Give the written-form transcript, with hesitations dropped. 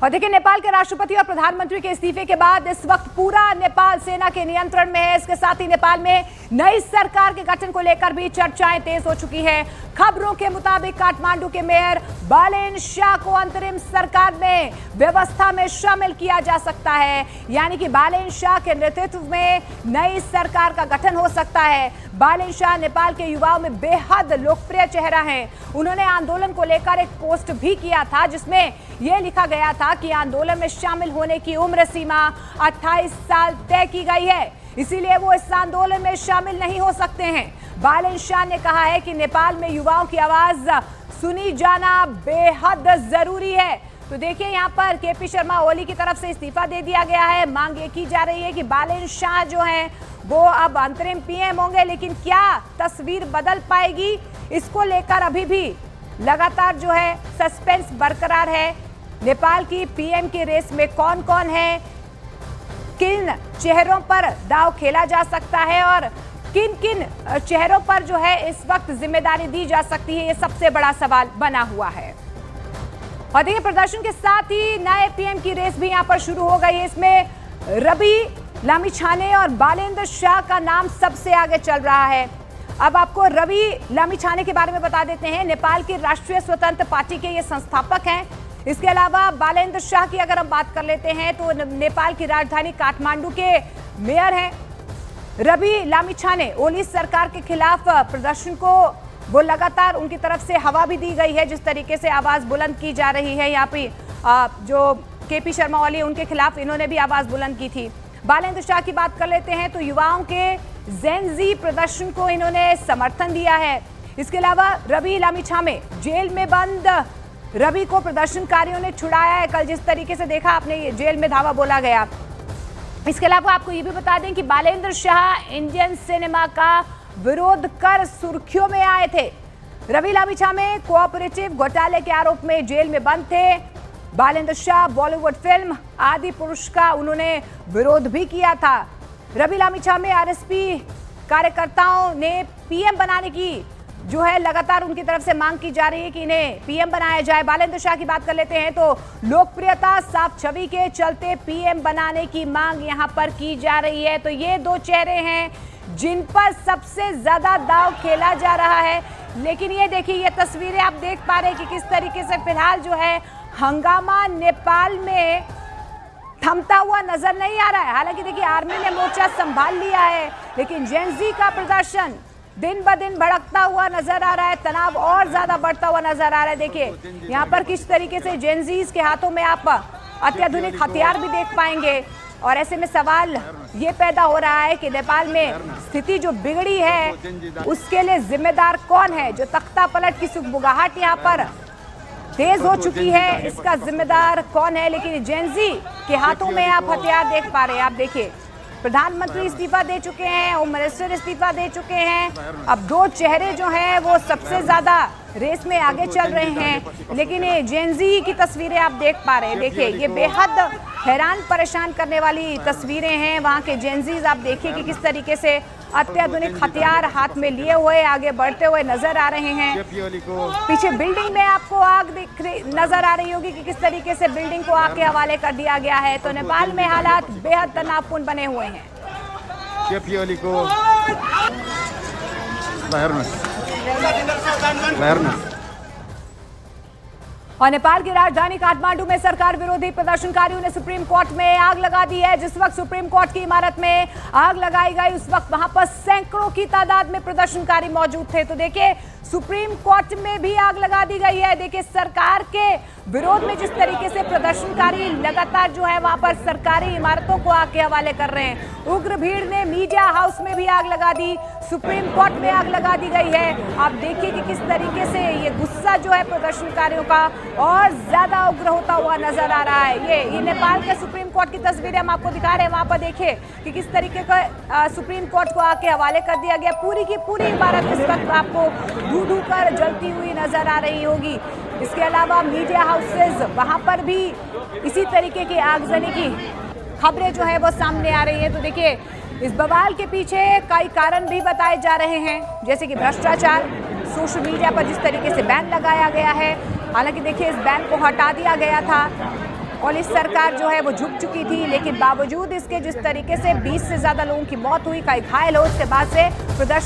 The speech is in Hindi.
और देखिए, नेपाल के राष्ट्रपति और प्रधानमंत्री के इस्तीफे के बाद इस वक्त पूरा नेपाल सेना के नियंत्रण में है। इसके साथ ही नेपाल में नई सरकार के गठन को लेकर भी चर्चाएं तेज हो चुकी है। खबरों के मुताबिक काठमांडू के मेयर बालेन शाह को अंतरिम सरकार में व्यवस्था में शामिल किया जा सकता है, यानी कि बालेन शाह के नेतृत्व में नई सरकार का गठन हो सकता है। बालेन शाह नेपाल के युवाओं में बेहद लोकप्रिय चेहरा है। उन्होंने आंदोलन को लेकर एक पोस्ट भी किया था जिसमें यह लिखा गया था कि आंदोलन में शामिल होने की उम्र सीमा 28 साल तय की गई है, इसीलिए वो इस आंदोलन में शामिल नहीं हो सकते हैं। बालेन शाह ने कहा है कि नेपाल में युवाओं की आवाज सुनी जाना बेहद जरूरी है। तो देखिए, यहाँ पर केपी शर्मा ओली की तरफ से इस्तीफा दे दिया गया है। मांग ये की जा रही है कि बालेन शाह जो हैं वो अब अंतरिम पीएम होंगे, लेकिन क्या तस्वीर बदल पाएगी, इसको लेकर अभी भी लगातार जो है सस्पेंस बरकरार है। नेपाल की पीएम की रेस में कौन कौन है, किन चेहरों पर दांव खेला जा सकता है और किन किन चेहरों पर जो है इस वक्त जिम्मेदारी दी जा सकती है, ये सबसे बड़ा सवाल बना हुआ है। और देखिए, प्रदर्शन के साथ ही नए पीएम की रेस भी यहाँ पर शुरू हो गई है। इसमें रवि लामिछाने और बालेन्द्र शाह का नाम सबसे आगे चल रहा है। अब आपको रवि लामिछाने के बारे में बता देते हैं। नेपाल की राष्ट्रीय स्वतंत्र पार्टी के ये संस्थापक हैं। इसके अलावा बालेन्द्र शाह की अगर हम बात कर लेते हैं तो नेपाल की राजधानी काठमांडू के मेयर हैं। रवि लामिछाने ओली सरकार के खिलाफ प्रदर्शन को वो लगातार उनकी तरफ से हवा भी दी गई है, जिस तरीके से आवाज बुलंद की जा रही है। यहाँ पे जो केपी शर्मा ओली उनके खिलाफ इन्होंने भी आवाज बुलंद की थी। बालेन्द्र शाह की बात कर लेते हैं तो युवाओं के जेन-ज़ी प्रदर्शन को इन्होंने समर्थन दिया है। इसके अलावा रवि लामिछाने जेल में बंद रवि को प्रदर्शनकारियों ने छुड़ाया है। कल जिस तरीके से देखा आपने, ये जेल में धावा बोला गया। इसके अलावा आपको ये भी बता दें कि बालेन्द्र शाह इंडियन सिनेमा का विरोध कर सुर्खियों में आए थे। रवि लामिछाने कोऑपरेटिव घोटाले के आरोप में जेल में बंद थे। बालेन्द्र शाह बॉलीवुड फिल्म आदि पुरुष का उन्होंने विरोध भी किया था। रवि लामिछाने आरएसपी कार्यकर्ताओं ने पीएम बनाने की जो है लगातार उनकी तरफ से मांग की जा रही है कि इन्हें पीएम बनाया जाए। बालेन्द्र शाह की बात कर लेते हैं तो लोकप्रियता साफ छवि के चलते पीएम बनाने की मांग यहां पर की जा रही है। तो ये दो चेहरे हैं जिन पर सबसे ज्यादा दांव खेला जा रहा है। लेकिन ये देखिए, ये तस्वीरें आप देख पा रहे हैं कि किस तरीके से फिलहाल जो है हंगामा नेपाल में थमता हुआ नजर नहीं आ रहा है। हालांकि देखिए, आर्मी ने मोर्चा संभाल लिया है, लेकिन जेन-ज़ी का प्रदर्शन दिन ब दिन भड़कता हुआ नजर आ रहा है। तनाव और ज्यादा बढ़ता हुआ नजर आ रहा है। देखिए यहाँ पर किस तरीके से जेन-ज़ीज़ के हाथों में आप अत्याधुनिक हथियार भी देख पाएंगे। और ऐसे में सवाल ये पैदा हो रहा है कि नेपाल में स्थिति जो बिगड़ी है उसके लिए जिम्मेदार कौन है। जो तख्ता पलट की सुगबुगाहट यहाँ पर तेज हो चुकी है, इसका जिम्मेदार कौन है। लेकिन जेन-ज़ी के हाथों में आप हथियार देख पा रहे हैं। आप देखिए, प्रधानमंत्री इस्तीफा दे चुके हैं, होम मिनिस्टर इस्तीफा दे चुके हैं। अब दो चेहरे जो हैं वो सबसे ज्यादा रेस में आगे चल रहे हैं। लेकिन ये जेन-ज़ी की तस्वीरें आप देख पा रहे हैं। देखिए, ये बेहद हैरान परेशान करने वाली तस्वीरें हैं। वहाँ के जेन-ज़ीज़ आप देखिए कि किस तरीके से अत्याधुनिक हथियार हाथ में लिए हुए आगे बढ़ते हुए नजर आ रहे हैं। पीछे बिल्डिंग में आपको आग नजर आ रही होगी कि किस तरीके से बिल्डिंग को आग के हवाले कर दिया गया है। तो नेपाल में हालात बेहद तनावपूर्ण बने हुए हैं। और नेपाल की राजधानी काठमांडू में सरकार विरोधी प्रदर्शनकारियों ने सुप्रीम कोर्ट में आग लगा दी है। जिस वक्त सुप्रीम कोर्ट की इमारत में आग लगाई गई उस वक्त वहां पर सैकड़ों की तादाद में प्रदर्शनकारी मौजूद थे। तो देखिए, सुप्रीम कोर्ट में भी आग लगा दी गई है। देखिए, सरकार के विरोध में जिस तरीके से प्रदर्शनकारी लगातार जो है वहां पर सरकारी इमारतों को आग के हवाले कर रहे हैं। उग्र भीड़ ने मीडिया हाउस में भी आग लगा दी, सुप्रीम कोर्ट में आग लगा दी गई है। आप देखिए कि किस तरीके से ये गुस्सा जो है प्रदर्शनकारियों का और ज्यादा उग्र होता हुआ नजर आ रहा है। ये नेपाल के सुप्रीम कोर्ट की तस्वीरें हम आपको दिखा रहे हैं। वहां पर देखिए कि किस तरीके का सुप्रीम कोर्ट को आग के हवाले कर दिया गया। पूरी की पूरी इमारत इस वक्त आपको धू कर जलती हुई नजर आ रही होगी। इसके अलावा मीडिया हाउसेज वहां पर भी इसी तरीके की आगजनी की खबरें जो है वो सामने आ रही है। तो देखिए, इस बवाल के पीछे कई कारण भी बताए जा रहे हैं, जैसे कि भ्रष्टाचार, सोशल मीडिया पर जिस तरीके से बैन लगाया गया है। हालांकि देखिए, इस बैन को हटा दिया गया था। पुलिस सरकार जो है वो झुक चुकी थी, लेकिन बावजूद इसके जिस तरीके से 20 से ज्यादा लोगों की मौत हुई, कई घायल हो, उसके बाद से प्रदर्शन